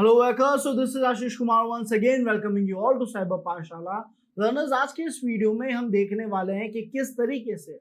Hello workers, so this is Ashish Kumar once again welcoming you all to Cyber पाठशाला। Learners, आज के इस video में हम देखने वाले हैं कि किस तरीके से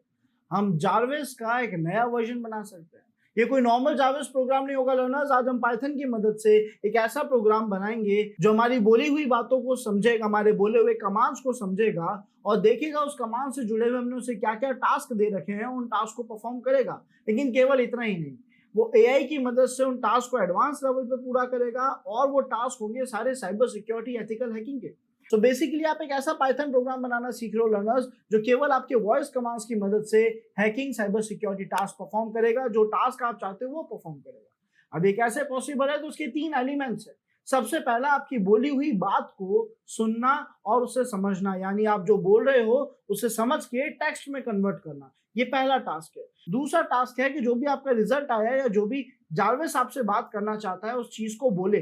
हम जारविस का एक नया वर्जन बना सकते हैं। ये कोई नॉर्मल जारविस प्रोग्राम नहीं होगा लर्नर्स। आज हम पाइथन की मदद से एक ऐसा प्रोग्राम बनाएंगे जो हमारी बोली हुई बातों को समझेगा, हमारे बोले हुए कमांड्स को समझेगा और देखेगा उस कमांड से जुड़े हुए हमने उसे क्या क्या टास्क दे रखे हैं, उन टास्क को परफॉर्म करेगा। लेकिन केवल इतना ही नहीं, वो एआई की मदद से उन टास्क को एडवांस लेवल पे पूरा करेगा और वो टास्क होंगे सारे साइबर सिक्योरिटी एथिकल हैकिंग के। तो बेसिकली आप एक ऐसा पाइथन प्रोग्राम बनाना सीख रहे हो लर्नर्स, जो केवल आपके वॉइस कमांड्स की मदद से hacking cyber security task perform करेगा। जो टास्क आप चाहते हो वो परफॉर्म करेगा। अब ये कैसे पॉसिबल है? तो उसके 3 एलिमेंट्स है। सबसे पहला, आपकी बोली हुई बात को सुनना और उसे समझना, यानी आप जो बोल रहे हो उसे समझ के टेक्स्ट में कन्वर्ट करना, ये पहला टास्क है। दूसरा टास्क है कि जो भी आपका रिजल्ट आया या जो भी जारविस आपसे बात करना चाहता है उस चीज को बोले।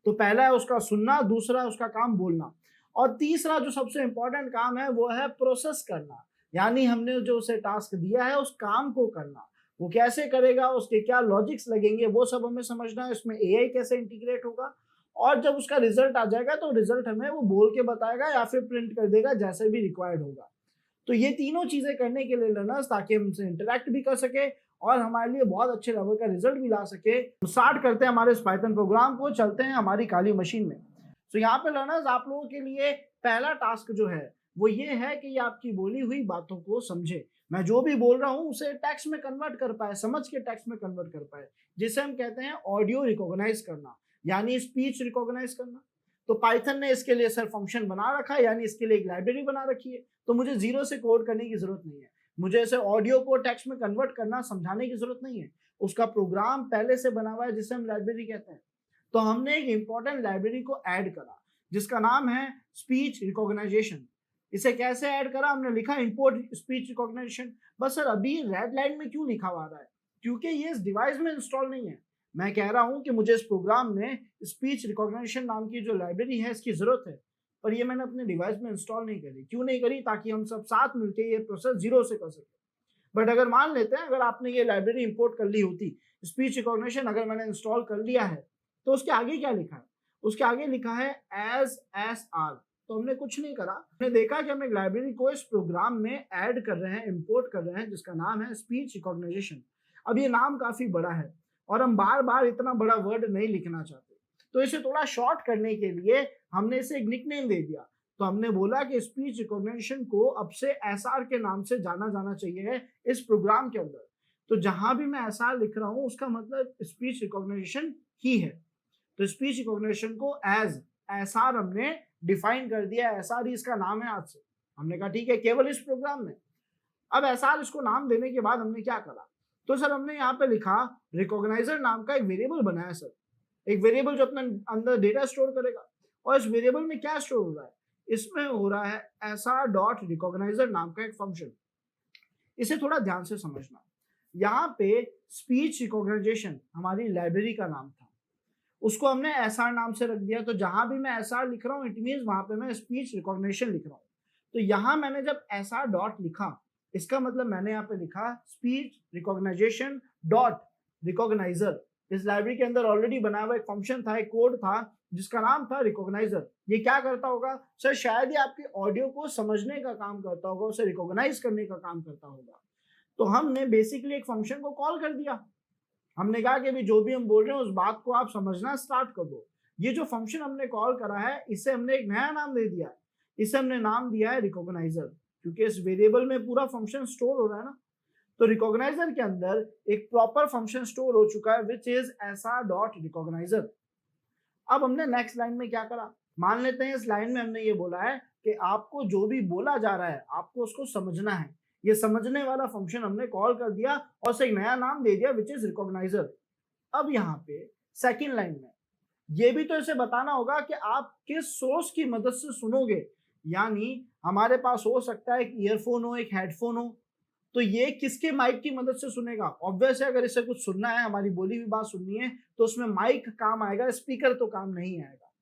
तो पहला है उसका सुनना, दूसरा है उसका काम बोलना, और तीसरा जो सबसे इंपॉर्टेंट काम है वो है प्रोसेस करना, यानी हमने जो उसे टास्क दिया है उस काम को करना। वो कैसे करेगा, उसके क्या लॉजिक्स लगेंगे, वो सब हमें समझना है। इसमें एआई कैसे इंटीग्रेट होगा, और जब उसका रिजल्ट आ जाएगा तो रिजल्ट हमें वो बोल के बताएगा या फिर प्रिंट कर देगा, जैसे भी रिक्वायर्ड होगा। तो ये तीनों चीजें करने के लिए लर्नर्स, ताकि हम उनसे इंटरेक्ट भी कर सके और हमारे लिए बहुत अच्छे लेवल का रिजल्ट भी ला सके, तो स्टार्ट करते हैं हमारे इस पाइथन प्रोग्राम को। चलते हैं हमारी काली मशीन में। तो यहाँ पे लर्नर्स, आप लोगों के लिए पहला टास्क जो है वो ये है कि ये आपकी बोली हुई बातों को समझे। मैं जो भी बोल रहा हूँ उसे टेक्स्ट में कन्वर्ट कर पाए, समझ के टेक्स्ट में कन्वर्ट कर पाए, जिसे हम कहते हैं ऑडियो रिकॉग्नाइज करना, यानी स्पीच रिकॉग्नाइज करना। तो पाइथन ने इसके लिए सर फंक्शन बना रखा है, यानी इसके लिए एक लाइब्रेरी बना रखी है। तो मुझे जीरो से कोड करने की जरूरत नहीं है, मुझे इसे ऑडियो को टेक्स्ट में कन्वर्ट करना समझाने की जरूरत नहीं है। उसका प्रोग्राम पहले से बना हुआ है जिसे हम लाइब्रेरी कहते हैं। तो हमने एक इंपॉर्टेंट लाइब्रेरी को ऐड करा जिसका नाम है स्पीच रिकॉग्नाइजेशन। इसे कैसे ऐड करा? हमने लिखा इंपोर्ट स्पीच रिकॉग्नाइजेशन। बस सर अभी रेड लाइन में क्यों लिखा हुआ रहा है? क्योंकि ये इस डिवाइस में इंस्टॉल नहीं है। मैं कह रहा हूं कि मुझे इस प्रोग्राम में स्पीच रिकॉग्निशन नाम की जो लाइब्रेरी है इसकी जरूरत है, पर ये मैंने अपने डिवाइस में इंस्टॉल नहीं करी। क्यों नहीं करी? ताकि हम सब साथ मिलकर ये प्रोसेस जीरो से कर सके। बट अगर मान लेते हैं अगर आपने ये लाइब्रेरी इंपोर्ट कर ली होती, स्पीच रिकॉग्निशन अगर मैंने इंस्टॉल कर लिया है, तो उसके आगे क्या लिखा है? उसके आगे लिखा है एज एस आर। तो हमने कुछ नहीं करा, हमने देखा कि हम एक लाइब्रेरी को इस प्रोग्राम में ऐड कर रहे हैं, इंपोर्ट कर रहे हैं, जिसका नाम है स्पीच रिकॉग्निशन। अब ये नाम काफी बड़ा है और हम बार बार इतना बड़ा वर्ड नहीं लिखना चाहते, तो इसे थोड़ा शॉर्ट करने के लिए हमने इसे एक निकनेम दे दिया। तो हमने बोला कि स्पीच रिकॉग्निशन को अब से एसआर के नाम से जाना जाना चाहिए इस प्रोग्राम के अंदर। तो जहां भी मैं एसआर लिख रहा हूं उसका मतलब स्पीच रिकॉग्निशन ही है। तो स्पीच रिकॉग्निशन को एज एसआर हमने डिफाइन कर दिया। एसआर ही इसका नाम है आज से। हमने कहा ठीक है, केवल इस प्रोग्राम में। अब एसआर इसको नाम देने के बाद हमने क्या करा? तो सर हमने यहाँ पे लिखा रिकॉग्नाइजर नाम का एक वेरिएबल बनाया सर, एक वेरिएबल जो अपने अंदर डेटा स्टोर करेगा। और इस वेरिएबल में क्या स्टोर हो रहा है? इसमें हो रहा है एसआर डॉट रिकॉग्नाइजर नाम का एक फंक्शन। इसे थोड़ा ध्यान से समझना। यहाँ पे स्पीच रिकॉग्नाइजेशन हमारी लाइब्रेरी का नाम था, उसको हमने एसआर नाम से रख दिया। तो जहां भी मैं एसआर लिख रहा हूँ इट मीन्स वहां पे मैं स्पीच रिकॉग्निशन लिख रहा हूँ। तो यहां मैंने जब एसआर डॉट लिखा, इसका मतलब मैंने यहाँ पे लिखा स्पीच रिकॉग्नाइजेशन डॉट रिकॉग्नाइजर। इस लाइब्रेरी के अंदर ऑलरेडी बना हुआ एक फंक्शन था, एक कोड था जिसका नाम था रिकॉग्नाइजर। ये क्या करता होगा सर? शायद ये आपके ऑडियो को समझने का काम करता होगा, उसे रिकॉग्नाइज करने का काम करता होगा। तो हमने बेसिकली एक फंक्शन को कॉल कर दिया। हमने कहा कि जो भी हम बोल रहे हैं उस बात को आप समझना स्टार्ट कर दो। ये जो फंक्शन हमने कॉल करा है इसे हमने एक नया नाम दे दिया है। इसे हमने नाम दिया है रिकॉग्नाइजर, क्योंकि इस वेरिएबल में पूरा फंक्शन स्टोर हो रहा है ना। तो रिकॉग्नाइजर के अंदर एक प्रॉपर फंक्शन स्टोर हो चुका है which is SR dot recogniser. अब हमने नेक्स्ट लाइन में क्या करा? मान लेते हैं इस लाइन में हमने ये बोला है कि आपको जो भी बोला जा रहा है आपको उसको समझना है। ये समझने वाला फंक्शन हमने कॉल कर दिया और उसे एक नया नाम दे दिया विच इज रिकॉग्नाइजर। अब यहाँ पे सेकंड लाइन में ये भी तो इसे बताना होगा कि आप किस सोर्स की मदद से सुनोगे। यानी हमारे पास हो सकता है एक ईयरफोन हो, एक हेडफोन हो, तो ये किसके माइक की मदद से सुनेगा? ऑब्वियस है, अगर इसे कुछ सुनना है, हमारी बोली हुई बात सुननी है, तो उसमें माइक काम आएगा, स्पीकर तो काम नहीं आएगा।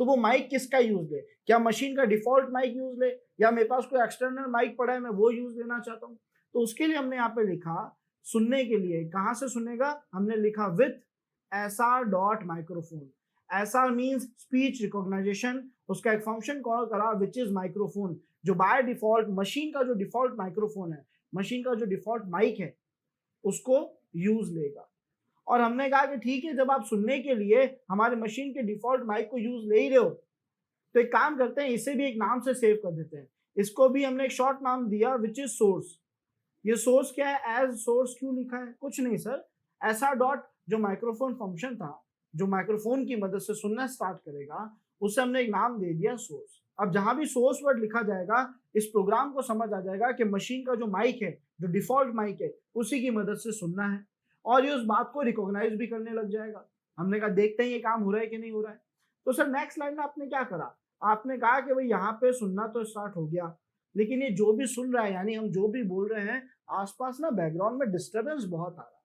तो वो माइक किसका यूज ले? क्या मशीन का डिफॉल्ट माइक यूज ले, या मेरे पास कोई एक्सटर्नल माइक पड़ा है मैं वो यूज लेना चाहता हूँ? तो उसके लिए हमने यहाँ पे लिखा सुनने के लिए। कहाँ से सुनेगा? हमने लिखा with SR dot microphone. SR means speech recognization, उसका एक फंक्शन कॉल करा विच इज माइक्रोफोन, जो बाय डिफॉल्ट मशीन का जो डिफॉल्ट माइक्रोफोन है, मशीन का जो डिफॉल्ट माइक है उसको यूज लेगा। और हमने कहा कि ठीक है, जब आप सुनने के लिए हमारे मशीन के डिफॉल्ट माइक को यूज ले ही रहे हो तो एक काम करते हैं, इसे भी एक नाम से सेव कर देते हैं। इसको भी हमने एक शॉर्ट नाम दिया विच इज सोर्स। ये सोर्स क्या है, एज सोर्स क्यों लिखा है, कुछ नहीं सर, ऐसा डॉट जो माइक्रोफोन फंक्शन था जो माइक्रोफोन की मदद से सुनना स्टार्ट करेगा उसे हमने एक नाम दे दिया सोर्स। अब जहां भी सोर्स वर्ड लिखा जाएगा इस प्रोग्राम को समझ आ जाएगा कि मशीन का जो माइक है, जो डिफॉल्ट माइक है, उसी की मदद से सुनना है और ये उस बात को रिकॉग्नाइज भी करने लग जाएगा। हमने कहा देखते हैं ये काम हो रहा है कि नहीं हो रहा है। तो सर नेक्स्ट लाइन में आपने क्या करा, आपने कहा कि भाई यहाँ पे सुनना तो स्टार्ट हो गया, लेकिन ये जो भी सुन रहा है यानी हम जो भी बोल रहे हैं आसपास ना बैकग्राउंड में डिस्टरबेंस बहुत आ रहा है,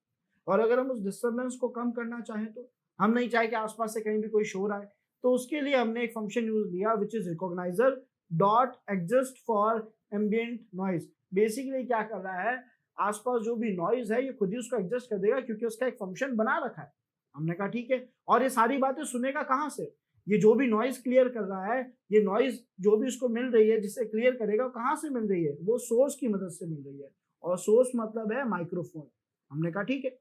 और अगर हम उस डिस्टरबेंस को कम करना चाहें तो हम नहीं चाहे कि आसपास से कहीं भी कोई शोर आए, तो उसके लिए हमने एक फंक्शन यूज लिया which is recogniser dot adjust for ambient noise. Basically क्या कर रहा है, आसपास जो भी नॉइज है ये खुद ही उसको एडजस्ट कर देगा क्योंकि उसका एक फंक्शन बना रखा है। हमने कहा ठीक है, और ये सारी बातें सुनेगा कहाँ से, ये जो भी नॉइज क्लियर कर रहा है, ये नॉइज जो भी उसको मिल रही है जिससे क्लियर करेगा कहाँ से मिल रही है, वो सोर्स की मदद से मिल रही है, और सोर्स मतलब है माइक्रोफोन। हमने कहा ठीक है।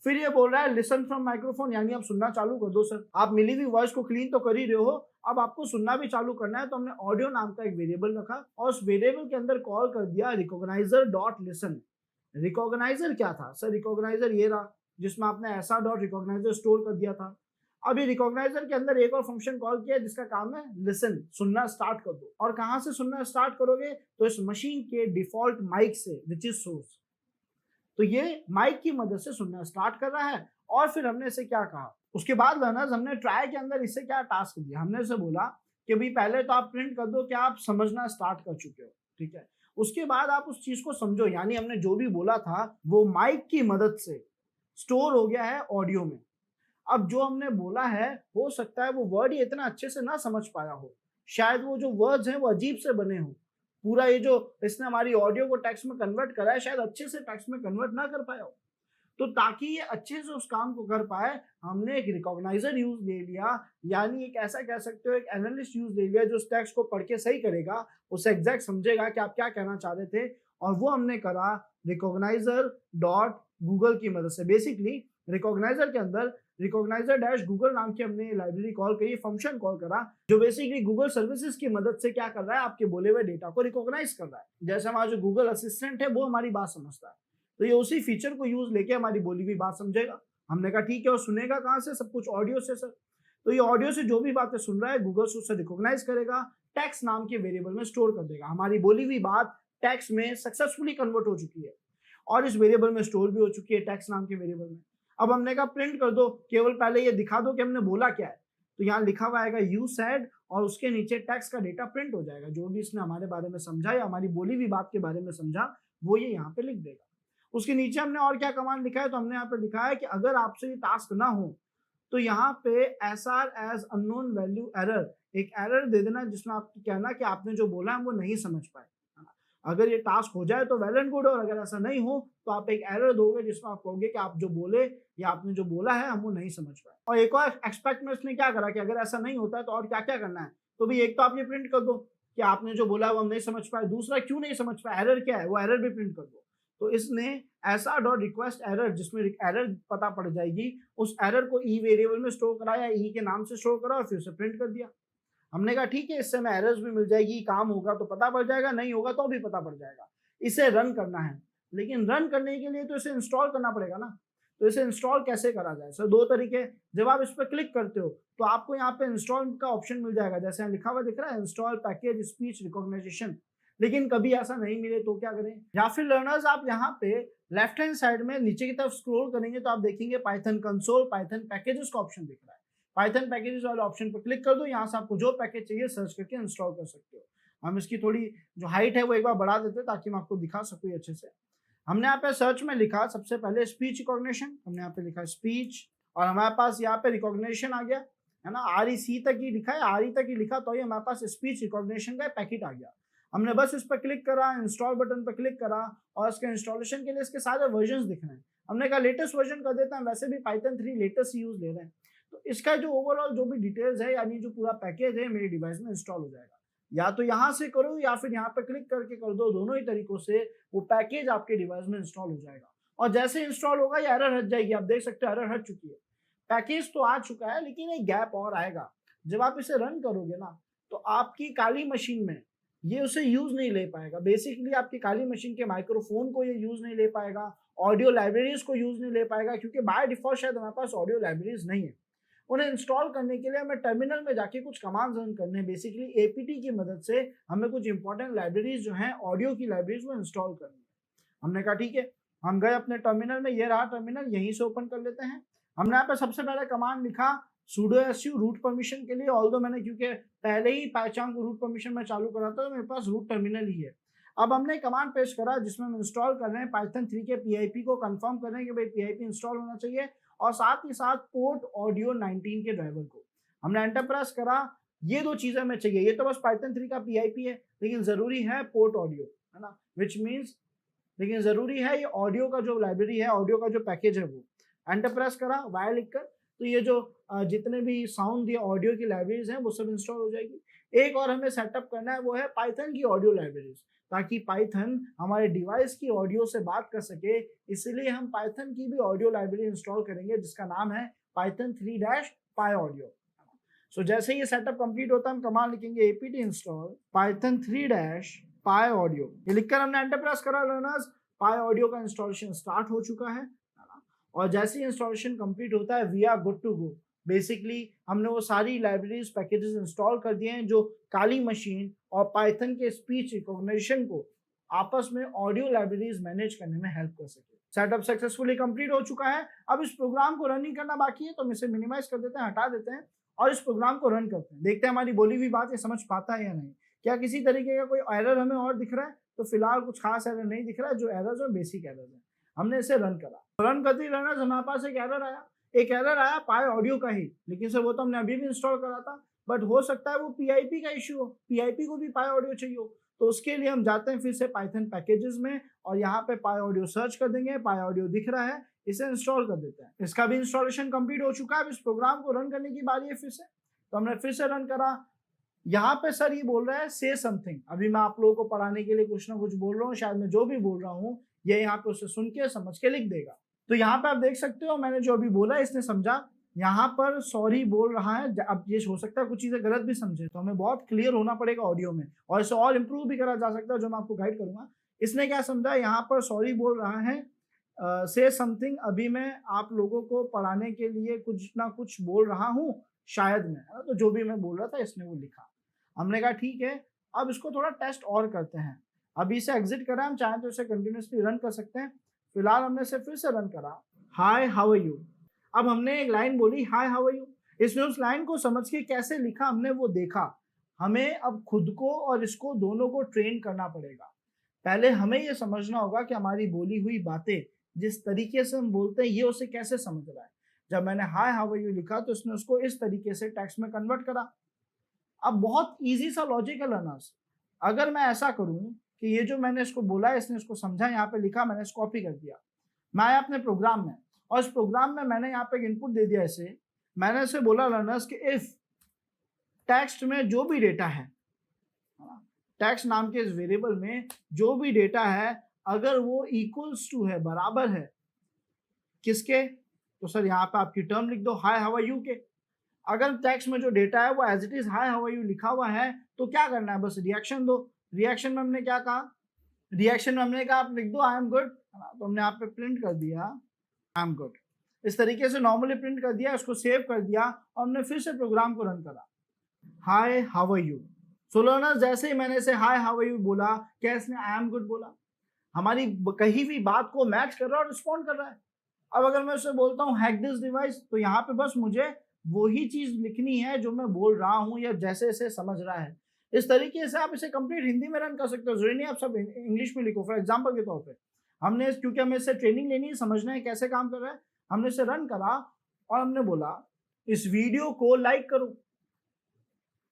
फिर ये बोल रहा है लिसन फ्रॉम माइक्रोफोन, यानी आप सुनना चालू कर दो सर, आप मिली हुई वॉइस को क्लीन तो कर ही रहे हो, अब आपको सुनना भी चालू करना है। तो हमने ऑडियो नाम का एक वेरिएबल रखा और उस वेरिएबल के अंदर कॉल कर दिया रिकॉग्नाइजर डॉट लिसन। रिकॉग्नाइजर क्या था सर, रिकॉग्नाइजर ये रहा जिसमें आपने ऐसा डॉट रिकॉग्नाइजर स्टोर कर दिया था। अब ये रिकॉग्नाइजर के अंदर एक और फंक्शन कॉल किया जिसका काम है लिसन, सुनना स्टार्ट कर दो। और कहां से सुनना स्टार्ट करोगे, तो इस मशीन के डिफॉल्ट माइक से विच इज सोर्स। तो ये माइक की मदद से सुनना स्टार्ट कर रहा है। और फिर हमने इसे क्या कहा, उसके बाद लर्नर्स हमने ट्राई के अंदर इससे क्या टास्क दिया, हमने इसे बोला कि भाई पहले तो आप प्रिंट कर दो कि आप समझना स्टार्ट कर चुके हो, ठीक है। उसके बाद आप उस चीज को समझो, यानी हमने जो भी बोला था वो माइक की मदद से स्टोर हो गया है ऑडियो में। अब जो हमने बोला है हो सकता है वो वर्ड ये इतना अच्छे से ना समझ पाया हो, शायद वो जो वर्ड्स हैं वो अजीब से बने हो, पूरा ये जो इसने हमारी ऑडियो को टेक्स्ट में कन्वर्ट करा है शायद अच्छे से टेक्स्ट में कन्वर्ट ना कर पाया हो। तो ताकि ये अच्छे से उस काम को कर पाए हमने एक रिकॉग्नाइजर यूज ले लिया, यानी एक ऐसा कह सकते हो एक एनालिस्ट यूज ले लिया जो उस टेक्स्ट को पढ़ के सही करेगा, उसे एग्जैक्ट समझेगा कि आप क्या कहना चाह रहे थे, और वो हमने करा रिकॉग्नाइजर डॉट गूगल की मदद से। बेसिकली रिकॉग्नाइजर के अंदर रिकॉग्नाइजर डैश गूगल नाम की हमने लाइब्रेरी कॉल करी, फंक्शन कॉल करा जो बेसिकली गूगल सर्विसेज की मदद से क्या कर रहा है, आपके बोले हुए डेटा को रिकॉग्नाइज कर रहा है। जैसे हमारा जो गूगल असिस्टेंट है वो हमारी बात समझता है, तो ये उसी फीचर को यूज लेके हमारी बोली हुई बात समझेगा। हमने कहा ठीक है, और सुनेगा कहाँ से, सब कुछ ऑडियो से सर। तो ये ऑडियो से जो भी बातें सुन रहा है गूगल से उसे रिकॉग्नाइज करेगा, टेक्स्ट नाम के वेरिएबल में स्टोर कर देगा। हमारी बोली हुई बात टेक्स्ट में सक्सेसफुली कन्वर्ट हो चुकी है और इस वेरिएबल में स्टोर भी हो चुकी है टेक्स्ट नाम के वेरिएबल में। अब हमने कहा प्रिंट कर दो, केवल पहले ये दिखा दो कि हमने बोला क्या है। तो यहाँ लिखा हुआ आएगा यू सेड और उसके नीचे टेक्स्ट का डेटा प्रिंट हो जाएगा, जो भी इसने हमारे बारे में समझा या हमारी बोली हुई बात के बारे में समझा वो ये यहाँ पे लिख देगा। उसके नीचे हमने और क्या कमांड लिखा है, तो हमने यहाँ पे लिखा है कि अगर आपसे ये टास्क ना हो तो यहाँ पे SR as unknown value error, एक एरर दे देना जिसमें आप कहना कि आपने जो बोला है वो नहीं समझ पाए। अगर ये टास्क हो जाए तो वेल एंड गुड, और अगर ऐसा नहीं हो तो आप एक एरर दोगे जिसमें आप कहोगे कि आप जो बोले या आपने जो बोला है हम वो नहीं समझ पाए। और एक और एक्सपेक्ट में इसने क्या करा कि अगर ऐसा नहीं होता है तो और क्या क्या करना है, तो भी एक तो आप ये प्रिंट कर दो कि आपने जो बोला है वो हम नहीं समझ पाए, दूसरा क्यों नहीं समझ पाए, एरर क्या है, वो एरर भी प्रिंट कर दो। तो इसने ऐसा डॉट रिक्वेस्ट एरर जिसमें एरर पता पड़ जाएगी, उस एरर को ई वेरिएबल में स्टोर करा या ई के नाम से स्टोर करा और फिर उसे प्रिंट कर दिया। हमने कहा ठीक है, इससे हमें एरर्स भी मिल जाएगी, काम होगा तो पता पड़ जाएगा, नहीं होगा तो भी पता पड़ जाएगा। इसे रन करना है, लेकिन रन करने के लिए तो इसे इंस्टॉल करना पड़ेगा ना। तो इसे इंस्टॉल कैसे करा जाए सर, दो तरीके। जब आप इस पर क्लिक करते हो तो आपको यहाँ पे इंस्टॉल का ऑप्शन मिल जाएगा, जैसे यहाँ लिखा हुआ दिख रहा है इंस्टॉल पैकेज स्पीच रिकॉग्निशन। लेकिन कभी ऐसा नहीं मिले तो क्या करें, या फिर लर्नर्स आप यहाँ पे लेफ्ट हैंड साइड में नीचे की तरफ स्क्रॉल करेंगे तो आप देखेंगे पाइथन कंसोल पाइथन पैकेजेस का ऑप्शन दिख रहा है। पाइथन पैकेजेस वाले ऑप्शन पर क्लिक कर दो, यहाँ से आपको जो पैकेज चाहिए सर्च करके इंस्टॉल कर सकते हो। हम इसकी थोड़ी जो हाइट है वो एक बार बढ़ा देते हैं ताकि मैं आपको दिखा सकूँ अच्छे से। हमने यहाँ पे सर्च में लिखा सबसे पहले स्पीच रिकॉग्निशन, हमने यहाँ पे लिखा स्पीच, और हमारे पास यहाँ पे रिकॉग्निशन आ गया है ना, REC तक ही लिखा है, RE तक ही लिखा, तो ये हमारे पास स्पीच रिकॉग्निशन का पैकेट आ गया। हमने बस इस पर क्लिक करा, इंस्टॉल बटन पर क्लिक करा, और इसके इंस्टॉलेशन के लिए इसके सारे वर्जन दिख रहे हैं। हमने कहा लेटेस्ट वर्जन कर देता है, वैसे भी पाइथन 3 लेटेस्ट यूज ले रहे हैं, तो इसका जो ओवरऑल जो भी डिटेल्स है यानी जो पूरा पैकेज है मेरे डिवाइस में इंस्टॉल हो जाएगा। या तो यहाँ से करो या फिर यहाँ पे क्लिक करके कर दो, दोनों ही तरीकों से वो पैकेज आपके डिवाइस में इंस्टॉल हो जाएगा। और जैसे इंस्टॉल होगा ये एरर हट जाएगी, आप देख सकते हो एरर हट चुकी है। पैकेज तो आ चुका है लेकिन एक गैप और आएगा। जब आप इसे रन करोगे ना तो आपकी काली मशीन में ये उसे यूज नहीं ले पाएगा। बेसिकली आपकी काली मशीन के माइक्रोफोन को ये यूज नहीं ले पाएगा, ऑडियो लाइब्रेरीज को यूज नहीं ले पाएगा, क्योंकि बाय डिफॉल्ट शायद हमारे पास ऑडियो लाइब्रेरीज नहीं है। उन्हें इंस्टॉल करने के लिए हमें टर्मिनल में जाके कुछ कमांड्स रन करने हैं। बेसिकली एपीटी की मदद से हमें कुछ इंपॉर्टेंट लाइब्रेरीज जो हैं ऑडियो की लाइब्रेरीज वो इंस्टॉल करनी है। हमने कहा ठीक है, हम गए अपने टर्मिनल में, ये रहा टर्मिनल, यहीं से ओपन कर लेते हैं। हमने यहाँ पे सबसे पहले कमांड लिखा sudo su रूट परमिशन के लिए, ऑल्दो मैंने क्योंकि पहले ही पाइचांग को रूट परमिशन में चालू करा था तो मेरे पास रूट टर्मिनल ही है। अब हमने कमांड पेश करा जिसमें हम इंस्टॉल कर रहे हैं पाइथन 3 के पीआईपी को कंफर्म कर रहे हैं कि भाई पीआईपी इंस्टॉल होना चाहिए, और साथ ही साथ पोर्ट ऑडियो 19 के ड्राइवर को हमने एंटर प्रेस करा। ये दो चीजें हमें चाहिए, ये तो बस पाइथन 3 का पीआईपी है लेकिन जरूरी है पोर्ट ऑडियो, है ना, विच मीन्स लेकिन जरूरी है ये ऑडियो का जो लाइब्रेरी है, ऑडियो का जो पैकेज है वो। एंटर प्रेस करा वाई लिखकर, तो ये जो जितने भी साउंड या ऑडियो की लाइब्रेरीज हैं वो सब इंस्टॉल हो जाएगी। एक और हमें सेटअप करना है वो है पाइथन की ऑडियो लाइब्रेरीज, ताकि पाइथन हमारे डिवाइस की ऑडियो से बात कर सके। इसलिए हम पाइथन की भी ऑडियो लाइब्रेरी इंस्टॉल करेंगे जिसका नाम है पाइथन 3-py ऑडियो। सो जैसे ये सेटअप कंप्लीट होता है हम कमांड लिखेंगे apt install Python 3-py audio. ये लिखकर हमने एंटर प्रेस करा, लर्नर्स पाई ऑडियो का इंस्टॉलेशन स्टार्ट हो चुका है। और जैसे ही इंस्टॉलेशन कंप्लीट होता है we are good to go. Basically हमने वो सारी लाइब्रेरीज पैकेजेस इंस्टॉल कर दिए हैं जो काली मशीन और पाइथन के स्पीच रिकॉग्निशन को आपस में ऑडियो लाइब्रेरीज मैनेज करने में हेल्प कर सके। सेटअप सक्सेसफुली कंप्लीट हो चुका है। अब इस प्रोग्राम को रन ही करना बाकी है, तो हम इसे मिनिमाइज कर देते हैं, हटा देते हैं और इस प्रोग्राम को रन करते हैं। देखते हैं हमारी बोली हुई बात ये समझ पाता है या नहीं, क्या किसी तरीके का कोई एरर हमें और दिख रहा है। तो फिलहाल कुछ खास एरर नहीं दिख रहा है, जो एरर्स है बेसिक एरर्स है। हमने इसे रन करा, रन करते ही रनर्स हमारे पास एक एरर आया पाई ऑडियो का ही, लेकिन सर वो तो हमने अभी भी इंस्टॉल करा था, बट हो सकता है वो पीआईपी का इश्यू हो, पीआईपी को भी पाई ऑडियो चाहिए हो। तो उसके लिए हम जाते हैं फिर से पाइथन पैकेजेस में और यहाँ पे पाई ऑडियो सर्च कर देंगे, पाई ऑडियो दिख रहा है, इसे इंस्टॉल कर देते हैं। इसका भी इंस्टॉलेशन कंप्लीट हो चुका है। अब इस प्रोग्राम को रन करने की बारी है फिर से, तो हमने फिर से रन करा। यहाँ पे सर ये बोल रहा है से समथिंग। अभी मैं आप लोगों को पढ़ाने के लिए कुछ ना कुछ बोल रहा हूँ, शायद मैं जो भी बोल रहा हूँ ये यहाँ पे उसे सुन के समझ के लिख देगा। तो यहाँ पे आप देख सकते हो मैंने जो अभी बोला इसने समझा। यहाँ पर सॉरी बोल रहा है। अब ये हो सकता है कुछ चीजें गलत भी समझे, तो हमें बहुत क्लियर होना पड़ेगा ऑडियो में, और इसे और इम्प्रूव भी करा जा सकता है जो मैं आपको गाइड करूंगा। इसने क्या समझा, यहाँ पर सॉरी बोल रहा है से समथिंग। अभी मैं आप लोगों को पढ़ाने के लिए कुछ ना कुछ बोल रहा हूँ शायद मैं, तो जो भी मैं बोल रहा था इसने वो लिखा। हमने कहा ठीक है, अब इसको थोड़ा टेस्ट और करते हैं। अभी इसे एग्जिट करा, हम चाहें तो इसे कंटिन्यूसली रन कर सकते हैं। फिलहाल हमने इसे फिर से रन करा, हाय हाउ आर यू। अब हमने एक लाइन बोली हाय हाउ आर यू, इसने उस लाइन को समझ के कैसे लिखा हमने वो देखा। हमें अब खुद को और इसको दोनों को ट्रेन करना पड़ेगा। पहले हमें ये समझना होगा कि हमारी बोली हुई बातें जिस तरीके से हम बोलते हैं ये उसे कैसे समझ रहा है। जब मैंने हाय हाउ आर यू लिखा तो इसने उसको इस तरीके से टेक्स्ट में कन्वर्ट करा। अब बहुत इजी सा लॉजिक है लर्नर्स। अगर मैं ऐसा करूं कि ये जो मैंने इसको बोला है इसने इसको समझा, यहाँ पे लिखा, मैंने इसको कॉपी कर दिया, मैं आया अपने प्रोग्राम में और इस प्रोग्राम में मैंने यहाँ पे एक इनपुट दे दिया इसे। मैंने इसे बोला लर्नर्स कि इफ टेक्स्ट में जो भी डेटा है, टेक्स्ट नाम के इस वेरिएबल में जो भी डेटा है अगर वो इक्वल्स टू है, बराबर है किसके, तो सर यहाँ पे आपकी टर्म लिख दो हाय हाउ आर यू के। अगर टेक्स्ट में जो डेटा है वो as it is hi how are you लिखा हुआ है तो क्या करना है, बस रिएक्शन दो। रिएक्शन में हमने क्या कहा, रिएक्शन में हमने कहा आप लिख दो आई एम गुड, तो हमने यहाँ पे प्रिंट कर दिया आई एम गुड। इस तरीके से नॉर्मली प्रिंट कर दिया, उसको सेव कर दिया और हमने फिर से प्रोग्राम को रन करा, hi how are you. So learners जैसे ही मैंने इसे हाय हाउ आर यू बोला, क्या इसने आई एम गुड बोला, हमारी कही हुई बात को मैच कर रहा है और रिस्पॉन्ड कर रहा है। अब अगर मैं उसे बोलता हूँ हैक दिस डिवाइस, तो यहाँ पे बस मुझे वही चीज लिखनी है जो मैं बोल रहा हूँ या जैसे इसे समझ रहा है। इस तरीके से आप इसे कंप्लीट हिंदी में रन कर सकते हो, जरूरी नहीं आप सब इंग्लिश में लिखो। फॉर एग्जांपल के तौर पे हमने क्योंकि हमें इससे ट्रेनिंग लेनी है, समझना है कैसे काम कर रहा है, हमने इसे रन करा और हमने बोला इस वीडियो को लाइक करो।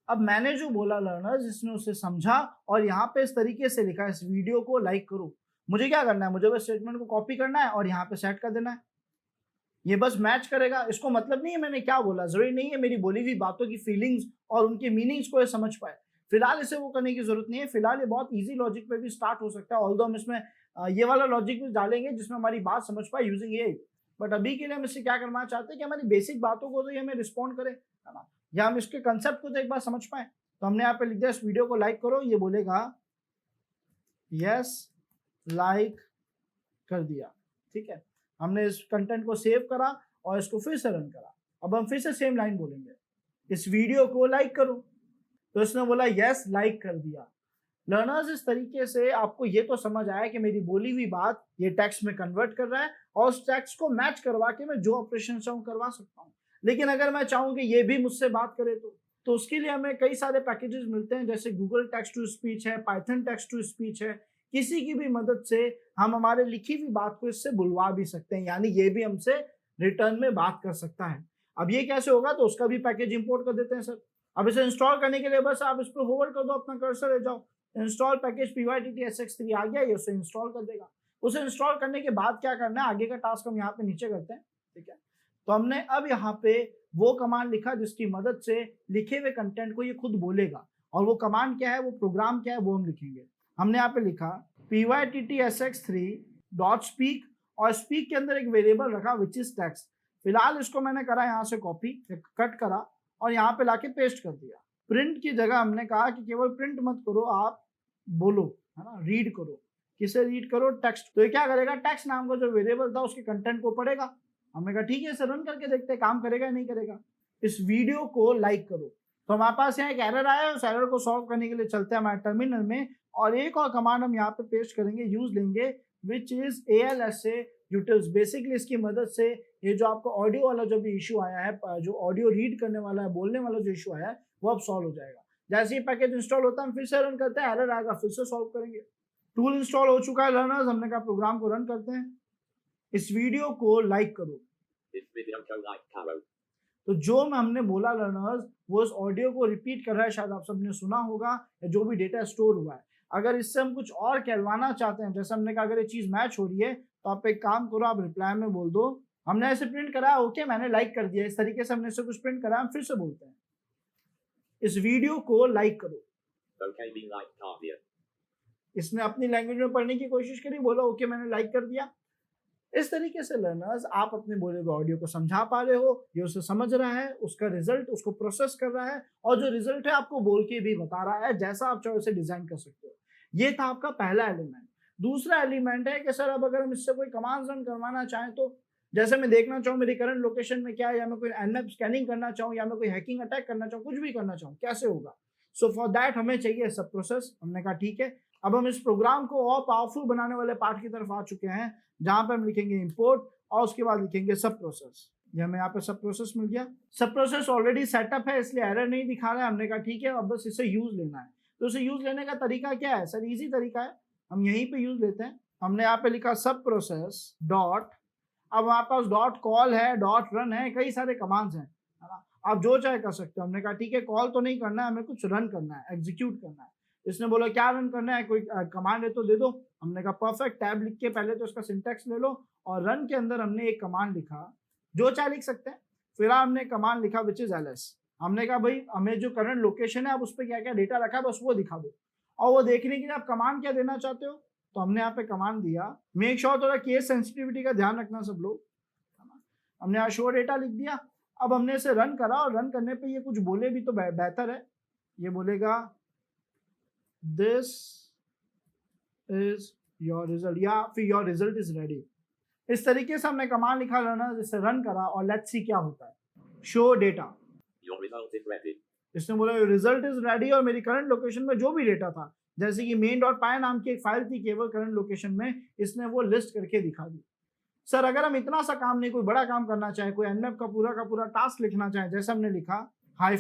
अब मैंने जो बोला लर्नर्स इसने उसे समझा और यहाँ पे इस तरीके से लिखा इस वीडियो को लाइक करो। मुझे क्या करना है, मुझे बस स्टेटमेंट को कॉपी करना है और यहाँ पे सेट कर देना है। ये बस मैच करेगा, इसको मतलब नहीं है मैंने क्या बोला, जरूरी नहीं है मेरी बोली हुई बातों की फीलिंग्स और उनके मीनिंग्स को ये समझ पाए। फिलहाल इसे वो करने की जरूरत नहीं है, फिलहाल ये बहुत इजी लॉजिक पे भी स्टार्ट हो सकता है, ऑल्दो हम इसमें ये वाला लॉजिक भी डालेंगे जिसमें हमारी बात समझ पाए यूजिंग ए। बट अभी के लिए हम इससे क्या करना चाहते हैं कि हमारी बेसिक बातों को तो ये हमें रिस्पॉन्ड करे, है ना, या हम इसके कंसेप्ट को तो एक बार समझ पाए। तो हमने यहाँ पे लिख दिया इस वीडियो को लाइक करो, ये बोलेगा यस लाइक कर दिया, ठीक है। हमने इस कंटेंट को सेव करा और इसको फिर से रन करा। अब हम फिर से सेम लाइन बोलेंगे, इस वीडियो को लाइक करो, तो इसने बोला यस लाइक कर दिया। लर्नर्स इस तरीके से आपको ये तो समझ आया कि मेरी बोली हुई बात ये टेक्स्ट में कन्वर्ट कर रहा है और उस टेक्स्ट को मैच करवा के मैं जो ऑपरेशन चाहूँ करवा सकता हूँ। लेकिन अगर मैं चाहूँ कि ये भी मुझसे बात करे तो उसके लिए हमें कई सारे पैकेजेस मिलते हैं, जैसे गूगल टेक्स्ट टू स्पीच है, पाइथन टेक्स्ट टू स्पीच है। किसी की भी मदद से हम हमारे लिखी हुई बात को इससे बुलवा भी सकते हैं, यानी ये भी हमसे रिटर्न में बात कर सकता है। अब ये कैसे होगा, तो उसका भी पैकेज इंपोर्ट कर देते हैं सर। अब इसे इंस्टॉल करने के लिए बस आप इस पर होवर कर दो, अपना कर्सर ले जाओ, इंस्टॉल पैकेज pyttsx3 आ गया, ये उसे इंस्टॉल कर देगा। उसे इंस्टॉल करने के बाद क्या करना है, आगे का टास्क हम यहाँ पे नीचे करते हैं, ठीक है। तो हमने अब यहाँ पे वो कमांड लिखा जिसकी मदद से लिखे हुए कंटेंट को ये खुद बोलेगा, और वो कमांड क्या है, वो प्रोग्राम क्या है, वो हम लिखेंगे। हमने यहाँ पे लिखा pyttsx3.speak और स्पीक के अंदर एक वेरिएबल रखा विच इज टेक्स्ट। फिलहाल इसको मैंने करा यहाँ से कॉपी, कट करा और यहाँ पे लाके पेस्ट कर दिया। प्रिंट की जगह हमने कहा कि केवल प्रिंट मत करो, आप बोलो, है ना, रीड करो। किसे रीड करो, टेक्स्ट। तो ये क्या करेगा, टेक्स्ट नाम का जो वेरिएबल था उसके कंटेंट को पढ़ेगा। हमने कहा ठीक है, इसे रन करके देखते हैं काम करेगा या नहीं करेगा। इस वीडियो को लाइक करो। तो हमारे पास यहाँ एक एरर आया है, उस एरर को सॉल्व करने के लिए चलते हैं हमारे टर्मिनल में और एक और कमांड हम यहाँ पे पेस्ट करेंगे, यूज लेंगे, which is ALSA utils। Basically इसकी मदद से ये जो आपको ऑडियो वाला जो भी इशू आया है, जो ऑडियो रीड करने वाला है, बोलने वाला जो इशू आया है, वो अब सॉल्व हो जाएगा। जैसे ही पैकेज इंस्टॉल होता है हम फिर से रन करते हैं, एरर आएगा, फिर से सॉल्व करेंगे। टूल इंस्टॉल हो चुका है लर्नर्स, हमने कहा प्रोग्राम को रन करते हैं। इस वीडियो को लाइक करो। तो जो हमने बोला लर्नर्स, वो इस ऑडियो को रिपीट कर रहा है, शायद आप सबने सुना होगा, या जो भी डेटा स्टोर हुआ है। अगर इससे हम कुछ और कहलवाना चाहते हैं, जैसे हमने कहा अगर ये चीज मैच हो रही है तो आप एक काम करो, आप रिप्लाई में बोल दो हमने ऐसे प्रिंट करा, ओके मैंने लाइक कर दिया। इस तरीके से हमने इससे कुछ प्रिंट करा, हम फिर से बोलते हैं इस वीडियो को लाइक करो। इसने अपनी लैंग्वेज में पढ़ने की कोशिश करी, बोला ओके मैंने लाइक कर दिया। इस तरीके से लर्नर्स आप अपने बोले हुए ऑडियो को समझा पा रहे हो, ये उसे समझ रहा है, उसका रिजल्ट उसको प्रोसेस कर रहा है और जो रिजल्ट है आपको बोल के भी बता रहा है, जैसा आप चाहो उसे डिजाइन कर सकते हो। ये था आपका पहला एलिमेंट। दूसरा एलिमेंट है कि सर अब अगर हम इससे कोई कमांड रन करवाना चाहें, तो जैसे मैं देखना चाहूँ मेरी करंट लोकेशन में क्या है, या मैं कोई nmap स्कैनिंग करना चाहूँ, या मैं कोई हैकिंग अटैक करना चाहूँ, कुछ भी करना चाहूँ, कैसे होगा। सो फॉर दैट हमें चाहिए सब प्रोसेस। हमने कहा ठीक है, अब हम इस प्रोग्राम को और पावरफुल बनाने वाले पार्ट की तरफ आ चुके हैं, जहां पे हम लिखेंगे इंपोर्ट और उसके बाद लिखेंगे सब प्रोसेस। ये हमें यहाँ पे सब प्रोसेस मिल गया। सब प्रोसेस ऑलरेडी सेटअप है, इसलिए एरर नहीं दिखा रहा है। हमने कहा ठीक है, अब बस इसे यूज लेना है। तो इसे यूज लेने का तरीका क्या है सर, इजी तरीका है, हम यहीं पे यूज लेते हैं। हमने यहाँ पे लिखा सब प्रोसेस डॉट, अब हमारे पास डॉट कॉल है, डॉट रन है, कई सारे कमांड्स हैं, है ना, आप जो चाहे कर सकते हो। हमने कहा ठीक है, कॉल तो नहीं करना है, हमें कुछ रन करना है, एग्जीक्यूट करना है। इसने बोला क्या रन करना है, कोई कमांड है तो दे दो। हमने कहा परफेक्ट, टैब लिख के पहले तो इसका सिंटेक्स ले लो, और रन के अंदर हमने एक कमांड लिखा, जो चाहे लिख सकते हैं। फिर हमने कमांड लिखा विच इज ls। हमने कहा भाई हमें जो करंट लोकेशन है, आप उस पर क्या क्या डेटा रखा है बस वो दिखा दो, और वो देखने के लिए आप कमांड क्या देना चाहते हो। तो हमने यहाँ पे कमांड दिया, मेक श्योर थोड़ा केस सेंसिटिविटी का ध्यान रखना सब लोग। हमने यहाँ शो डेटा लिख दिया। अब हमने इसे रन करा, और रन करने पे ये कुछ बोले भी तो बेहतर है। ये बोलेगा दिस इज योर रिजल्ट, या फिर योर रिजल्ट इज रेडी। इस तरीके से हमने कमांड लिखा रनर, जिससे रन करा, और लेट्स सी क्या होता है। शो डेटा, इसने बोला रिजल्ट इज रेडी, और मेरी करंट लोकेशन में जो भी डेटा था, जैसे कि main.py नाम की एक फाइल थी केवल करंट लोकेशन में, इसने वो लिस्ट करके दिखा दी। सर अगर हम इतना सा काम नहीं, कोई बड़ा काम करना चाहे, कोई nmap का पूरा टास्क लिखना चाहे, जैसे हमने लिखा -A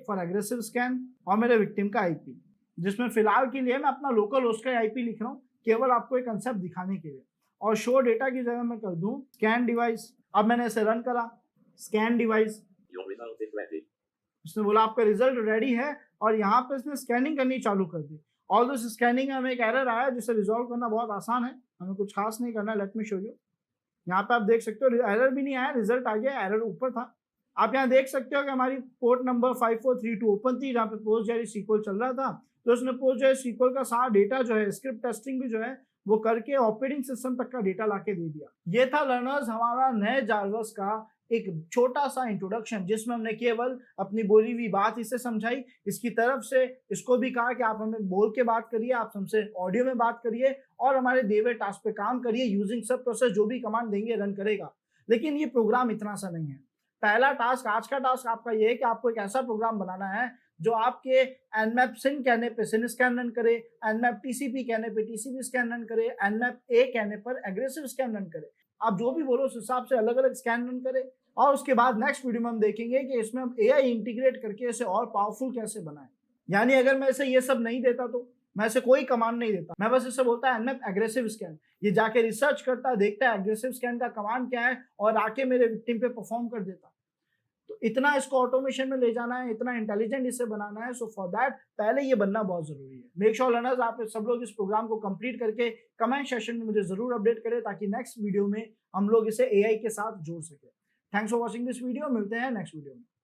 फॉर एग्रेसिव स्कैन और मेरे विक्टिम का IP, जिसमें फिलहाल के लिए मैं अपना लोकल होस्ट का IP लिख रहा हूँ, केवल आपको एक कंसेप्ट दिखाने के लिए। और शो डेटा की जगह मैं कर दूं स्कैन डिवाइस। अब मैंने इसे रन करा, स्कैन डिवाइस, उसने बोला आपका रिजल्ट रेडी है, और यहाँ पे इसने स्कैनिंग करनी चालू कर दी। और उस स्कैनिंग में हमें एक एरर आया जिसे रिजॉल्व करना बहुत आसान है, हमें कुछ खास नहीं करना। Let me show you. यहाँ पे आप देख सकते हो एरर भी नहीं आया, रिजल्ट आ गया, एरर ऊपर था। आप यहाँ देख सकते हो कि हमारी पोर्ट नंबर 5432 ओपन थी, जहाँ पे पोस्ट जेरी सीक्वल चल रहा था। तो उसने पोस्ट जेरी सीक्वल का सारा डेटा जो है, स्क्रिप्ट टेस्टिंग भी जो है वो करके ऑपरेटिंग सिस्टम तक का डेटा लाके दे दिया। ये था लर्नर्स हमारा नए जारवस का एक छोटा सा इंट्रोडक्शन, जिसमें हमने केवल अपनी बोली हुई बात इसे समझाई, इसकी तरफ से इसको भी कहा कि आप हमें बोल के बात करिए, आप हमसे ऑडियो में बात करिए और हमारे दिए हुए टास्क पे काम करिए, यूजिंग सब प्रोसेस, जो भी कमांड देंगे रन करेगा। लेकिन ये प्रोग्राम इतना सा नहीं है। पहला टास्क, आज का टास्क आपका ये है कि आपको एक ऐसा प्रोग्राम बनाना है जो आपके nmap sin कहने पे sin स्कैन रन करे, nmap tcp कहने पे tcp स्कैन रन करे, nmap a कहने पर एग्रेसिव स्कैन रन करे। आप जो भी बोलो उस हिसाब से अलग अलग स्कैन रन करे। और उसके बाद नेक्स्ट वीडियो में हम देखेंगे कि इसमें हम AI इंटीग्रेट करके इसे और पावरफुल कैसे बनाएं। यानी अगर मैं इसे ये सब नहीं देता, तो मैं इसे कोई कमांड नहीं देता, मैं बस इसे बोलता है nmap एग्रेसिव स्कैन, ये जाके रिसर्च करता, देखता है एग्रेसिव स्कैन का कमांड क्या है और आके मेरे विक्टिम पे परफॉर्म कर देता। तो इतना इसको ऑटोमेशन में ले जाना है, इतना इंटेलिजेंट इसे बनाना है। सो फॉर दैट पहले ये बनना बहुत जरूरी है। मेक श्योर लर्नर्स आप सब लोग इस प्रोग्राम को कंप्लीट करके कमेंट सेशन में मुझे जरूर अपडेट करें, ताकि नेक्स्ट वीडियो में हम लोग इसे AI के साथ जोड़ सके। Thanks for watching this video, मिलते हैं नेक्स्ट वीडियो में।